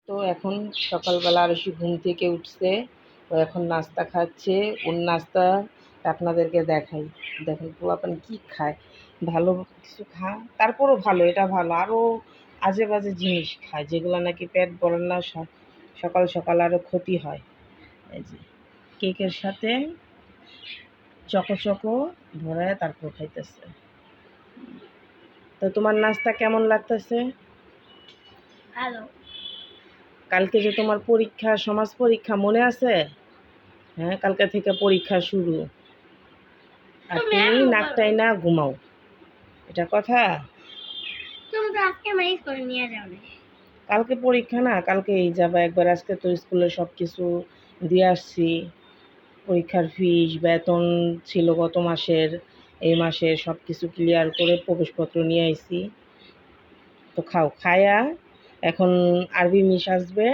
তো এখন সকালবেলা আরশি ঘুম থেকে উঠছে। ও এখন নাস্তা খাচ্ছে। ওর নাস্তা আপনাদেরকে দেখাই। দেখেন পোলাপান কি খায়, ভালো কিছু খায়, তারপরও ভালো, এটা ভালো। আরও আজে বাজে জিনিস খায় যেগুলো নাকি পেট ভরে না, সকাল সকাল আরও ক্ষতি হয়। এই যে কেকের সাথে চকো চকো ভরায় তারপর খাইতেছে। তো তোমার নাস্তা কেমন লাগতেছে? ভালো। কালকে যে তোমার পরীক্ষা, সমাজ পরীক্ষা, মনে আছে? হ্যাঁ, কালকে থেকে পরীক্ষা শুরু, আর তুমি নাকটাই না ঘুমাও, এটা কথা? তুমি তো আজকে ম্যানেজ করে নিয়ে যাও না। কালকে পরীক্ষা না, কালকে এই যাবা একবার। আজকে তো স্কুলে সব কিছু দিয়ে আসছি, পরীক্ষার ফিস, বেতন ছিল গত মাসের, এই মাসের সব কিছু ক্লিয়ার করে প্রবেশপত্র নিয়ে আইছি। তো খাও, খায়া এখন আরবি মিস আসবে,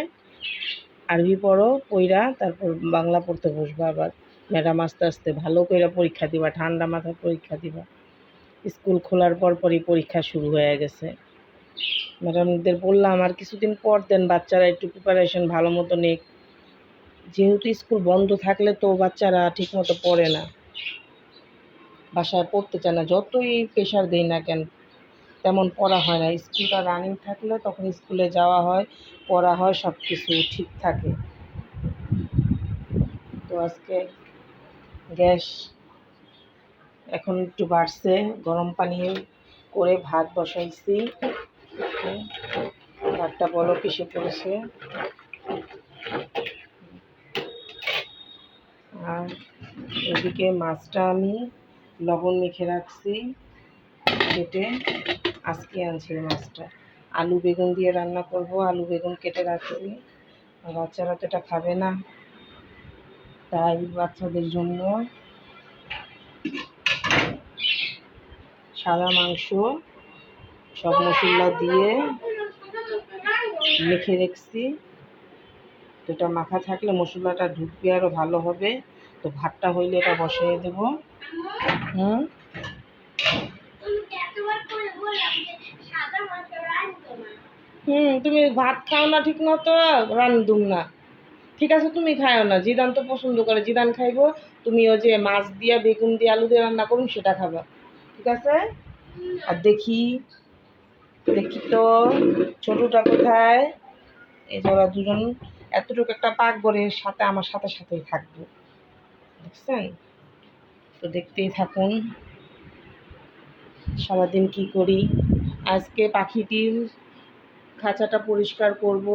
আরবি পড়ো, পইরা তারপর বাংলা পড়তে বসবা। আবার ম্যাডাম আস্তে আস্তে ভালো করে পরীক্ষা দিবা, ঠান্ডা মাথায় পরীক্ষা দিবা। স্কুল খোলার পরই পরীক্ষা শুরু হয়ে গেছে। ম্যাডামদের বললাম আর কিছুদিন পর দেন, বাচ্চারা একটু প্রিপারেশন ভালো মতো নেক। যেহেতু স্কুল বন্ধ থাকলে তো বাচ্চারা ঠিকমতো পড়ে না, বাসায় পড়তে চায় না, যতই প্রেশার দেই না কেন তেমন পড়া হয় না। স্কুলটা রানিং থাকলে তখন স্কুলে যাওয়া হয়, পড়া হয়, সব কিছু ঠিক থাকে। তো আজকে গ্যাস এখন একটু বাড়ছে, গরম পানি করে ভাত বসাইছি। ভাতটা বলক এসে পড়েছে। আর এদিকে মাছটা আমি লবণ মেখে রাখছি কেটে, আজকে আনছি মাছটা। আলু বেগুন দিয়ে রান্না করব, আলু বেগুন কেটে রাখছি। বাচ্চারা তো এটা খাবে না, তাই বাচ্চাদের জন্য সাদা মাংস সব মশলা দিয়ে মেখে রেখেছি। তো এটা মাখা থাকলে মশলাটা ঢুকবে, আরও ভালো হবে। তো ভাতটা হইলে এটা বসিয়ে দেব। তুমি ভাত খাও না ঠিক মতো, রান্ধুম না। ঠিক আছে, তুমি খাও না, জিদান তো পছন্দ করে, জিদান খাইব। তুমি ওই যে মাছ দিয়া বেগুন দিয়ে আলু দিয়ে রান্না করুন সেটা খাবা, ঠিক আছে? আর দেখি দেখি তো ছোটটা কোথায়? এই যে ওরা দুজন এতটুকু একটা পাকঘরের সাথে আমার সাথে সাথেই থাকবে, দেখছেন? তো দেখতেই থাকুন সারাদিন কি করি। আজকে পাখিটির খাঁচাটা পরিষ্কার করব।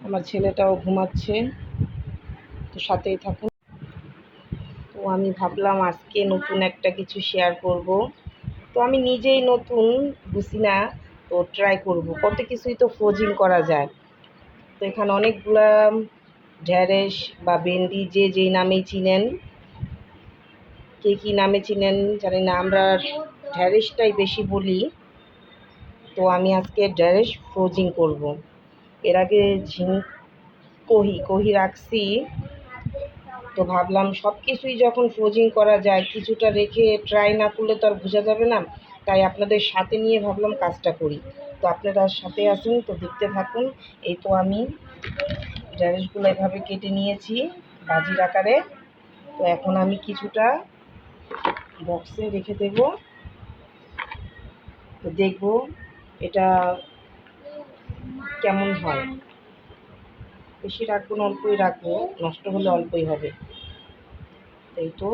আমার ছেলেটাও ঘুমাচ্ছে, তো সাথেই থাকুন। তো আমি ভাবলাম আজকে নতুন একটা কিছু শেয়ার করব। তো আমি নিজেই নতুন, বুঝি না, তো ট্রাই করব। কত কিছুই তো ফ্রোজিং করা যায়। তো এখানে অনেকগুলা ঢ্যাঁড়স বা ভেন্ডি, যে যেই নামেই চিনেন, কে কী নামে চিনেন জানি না, আমরা ঢ্যাঁড়সটাই বেশি বলি। তো আমি আজকে ঢ্যাঁড়স ফ্রোজিং করব। এর আগে কহি রাখছি। তো ভাবলাম সব কিছুই যখন ফ্রোজিং করা যায়, কিছুটা রেখে ট্রাই না করলে তো আর বোঝা যাবে না। তাই আপনাদের সাথে নিয়ে ভাবলাম কাজটা করি। তো আপনারা সাথে আসুন, তো দেখতে থাকুন। এই তো আমি ঢ্যাঁড়সগুলো এভাবে কেটে নিয়েছি ভাজির আকারে। তো এখন আমি কিছুটা বক্সে রেখে দেব। তো দেখব এটা কেমন হয়। বেশি রাখবো না, অল্পই রাখবো, নষ্ট হলে অল্পই হবে। এই তো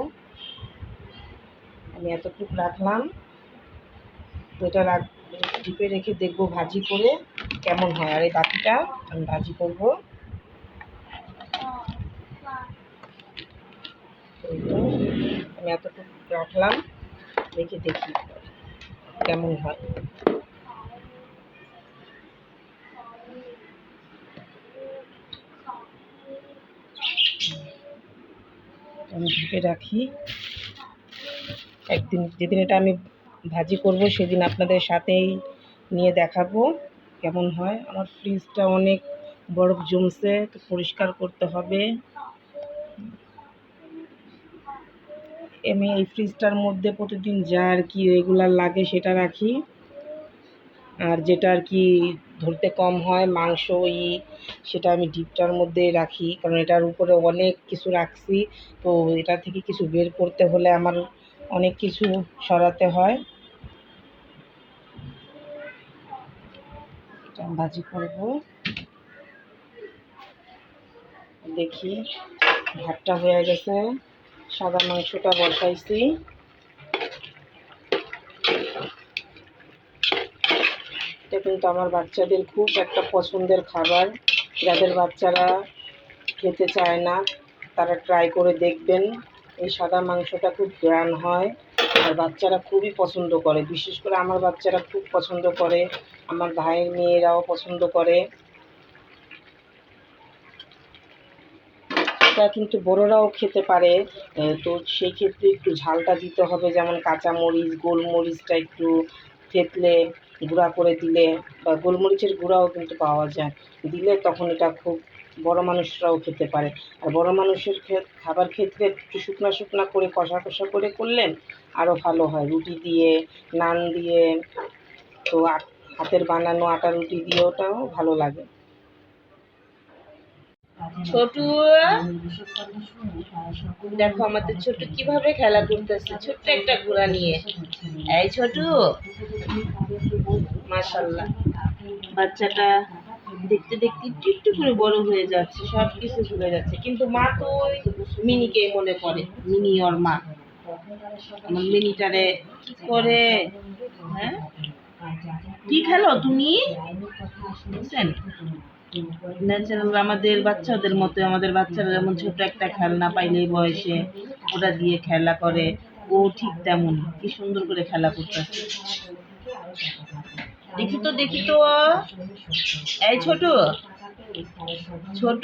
আমি এতটুকু রাখলাম। তো এটা ডিপে রেখে দেখবো ভাজি করে কেমন হয়। আর এই বাকিটা আমি ভাজি করব। এই তো আমি এতটুকু রাখলাম, রেখে দেখি কেমন হয়। আমি ঢেকে রাখি। একদিন যেদিন এটা আমি ভাজি করব সেদিন আপনাদের সাথেই নিয়ে দেখাবো কেমন হয়। আমার ফ্রিজটা অনেক বরফ জমছে, তো পরিষ্কার করতে হবে। আমি এই ফ্রিজটার মধ্যে প্রতিদিন যা আর কি রেগুলার লাগে সেটা রাখি। আর যেটা আর কি ধরতে কম হয় মাংস সেটা আমি ডিপটার মধ্যে রাখি, কারণ এটার উপরে অনেক কিছু রাখছি। তো এটা থেকে কিছু বের করতে হলে আমার অনেক কিছু সরাতে হয়। এটা ভাজি করব। দেখি ভাতটা হয়ে গেছে, সাদা মাংসটা বসাইছি। এটা কিন্তু আমার বাচ্চাদের খুব একটা পছন্দের খাবার। যাদের বাচ্চারা খেতে চায় না তারা ট্রাই করে দেখবেন। এই সাদা মাংসটা খুব গ্রান হয় আর বাচ্চারা খুবই পছন্দ করে, বিশেষ করে আমার বাচ্চারা খুব পছন্দ করে, আমার ভাইয়ের মেয়েরাও পছন্দ করে। এটা কিন্তু বড়রাও খেতে পারে। তো সেই ক্ষেত্রে একটু ঝালটা দিতে হবে, যেমন কাঁচামরিচ, গোলমরিচটা একটু থেতলে গুঁড়া করে দিলে, বা গোলমরিচের গুঁড়াও কিন্তু পাওয়া যায়, দিলে তখন এটা খুব বড় মানুষরাও খেতে পারে। আর বড় মানুষের খাবার ক্ষেত্রে একটু শুকনা শুকনা করে কষা কষা করে করলেন আরও ভালো হয়, রুটি দিয়ে, নান দিয়ে, তো হাতের বানানো আটা রুটি দিয়ে ওটাও ভালো লাগে। ছোটু, দেখো আমাদের ছোটু কিভাবে খেলা করতেছে ছোট্ট একটা ঘোড়া নিয়ে। এই ছোটু, মাশাআল্লাহ, বাচ্চাটা দেখতে দেখতে একটু একটু করে বড় হয়ে যাচ্ছে, সব কিছু ভুলে যাচ্ছে, কিন্তু মা তো ওই মিনিকেই মনে পড়ে। মিনি ওর মা, আমার মিনিটারে কি করে। হ্যাঁ, কি খেলো তুমি? বুঝছেন, ন্যাচারাল আমাদের বাচ্চাদের মতো, আমাদের বাচ্চারা যেমন ছোট একটা খেলনা পাইলেই বয়সে ওটা দিয়ে খেলা করে, ও ঠিক তেমন কি সুন্দর করে খেলা করতেছে। দেখি তো দেখি তো, এই ছোট ছোট,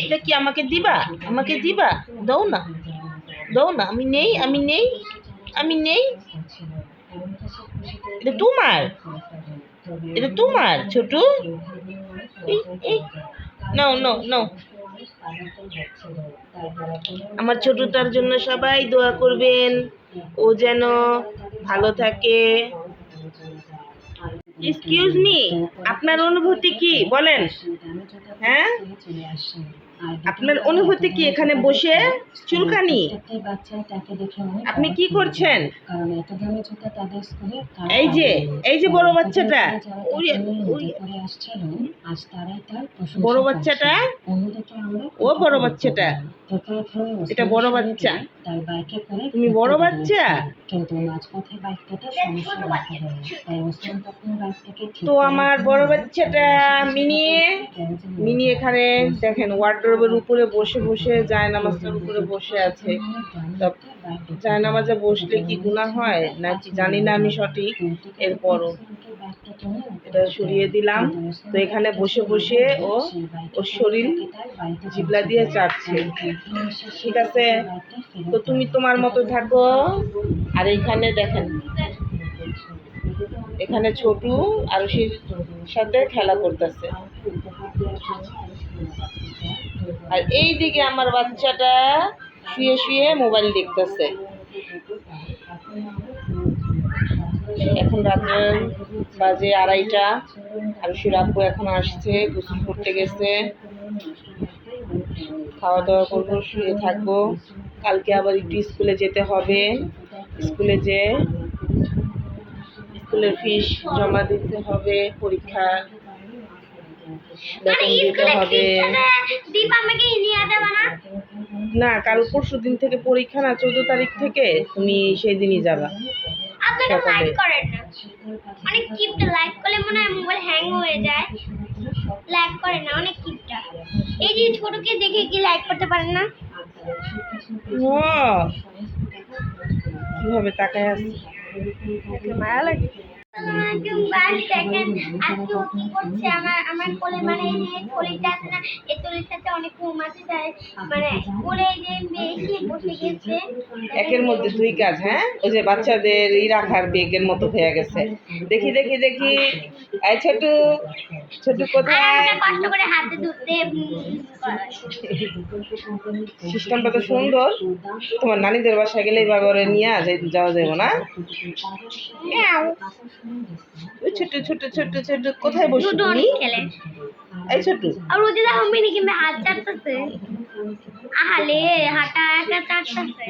এটা কি আমাকে দিবা? আমাকে দিবা? দাও না, দাও না, আমি নেই, আমি নেই, আমি নেই। এটা তোমার, এটা তোমার ছোট। নাও নাও নাও। আমার ছোটটার জন্য সবাই দোয়া করবেন, ও যেন ভালো থাকে। এক্সকিউজ মি, আপনার অনুভূতি কি বলেন? হ্যাঁ, আপনার অনুভূতি কি এখানে বসে চুলকানি? আপনি কি করছেন? এই যে, এই যে বড় বাচ্চাটা, বড় বাচ্চাটা, ও বড় বাচ্চাটা, এটা বড় বাচ্চা, তুমি বড় বাচ্চা। তো আমার বড় বাচ্চাটা মিনি, মিনি এখানে দেখেন ওয়ার্ডরোবের উপরে বসে বসে জায়নামাজটার উপরে বসে আছে। জায়নামাজে বসলে কি গুনাহ হয় নাকি জানি না আমি সঠিক, এরপরও এটা সরিয়ে দিলাম। তো এখানে বসে বসে ওর শরীর জিবলা দিয়ে চাটছে। ঠিক আছে, তো তুমি তোমার মতো থাকো। আর এখানে দেখেন, এখানে ছোটু আরুষির সাথে খেলা করতেছে, আর এই দিকে আমার বাচ্চাটা শুয়ে শুয়ে মোবাইল দেখতেছে। এখন রাতের বাজে 2:30। আরুষির আব্বু এখন আসছে, গোসল করতে গেছে, খাওয়া দাওয়া করবো, শুয়ে থাকবো। কালকে আবার একটু স্কুলে যেতে হবে, স্কুলে যেয়ে স্কুলের ফিস জমা দিতে হবে, পরীক্ষা বেতন দিতে হবে। না, কাল পরশু দিন থেকে পরীক্ষা না, 14 তারিখ থেকে, তুমি সেই দিনই যাবা সকালে। অনেক কিপটা লাইক করলে মনে হয় মোবাইল হ্যাং হয়ে যায়, লাইক করে না, অনেক কিপটা। এই যে ছোটকে দেখে কি লাইক করতে পারেন না? ও কিভাবে তাকায় আছে, মায়া লাগে। দেখেন আজকে ও কি করছে, আমার কোলে, মানে এই যে থলিটা আছে না, এই থলিটাতে অনেক ঘুম আছে, তাই মানে কোলে যে বেশি বসে গেছে। একের মধ্যে দুই কাজ। হ্যাঁ, ওই যে বাচ্চাদের রাখার বেগের মতো হয়ে গেছে। দেখি দেখি দেখি, এই ছোটু, ছোটু কোথায়? কষ্ট করে হাতে ধরতে সিস্টেমটা তো সুন্দর। তোমার নানিদের বাসায় গেলে এইভাবে নিয়ে যাওয়া যাবে না? ওই ছোট ছোট ছোট ছোট কোথায় বসে দুটো তুমি? অনেক খেলে এই ছোট আর ওই যে দেখো মিনি কিংবা হাত চাটতেছে আহালে হাঁটা একা চাটতেছে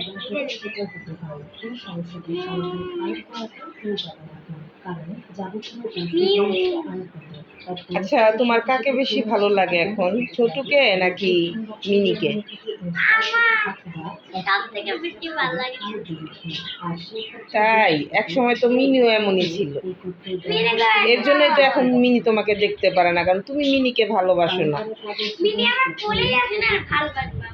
আচ্ছা, তোমার কাকে বেশি ভালো লাগে এখন, ছোটকে নাকি মিনিকে? আমার সব থেকে বেশি ভালো লাগে তাই? এক সময় তো মিনিও এমনই ছিল, মিনি এর জন্যই তো এখন মিনি তোমাকে দেখতে পারে না, কারণ তুমি মিনিকে ভালোবাসো না। মিনি আমার কোলেই আছে না আর ভালো বাসবা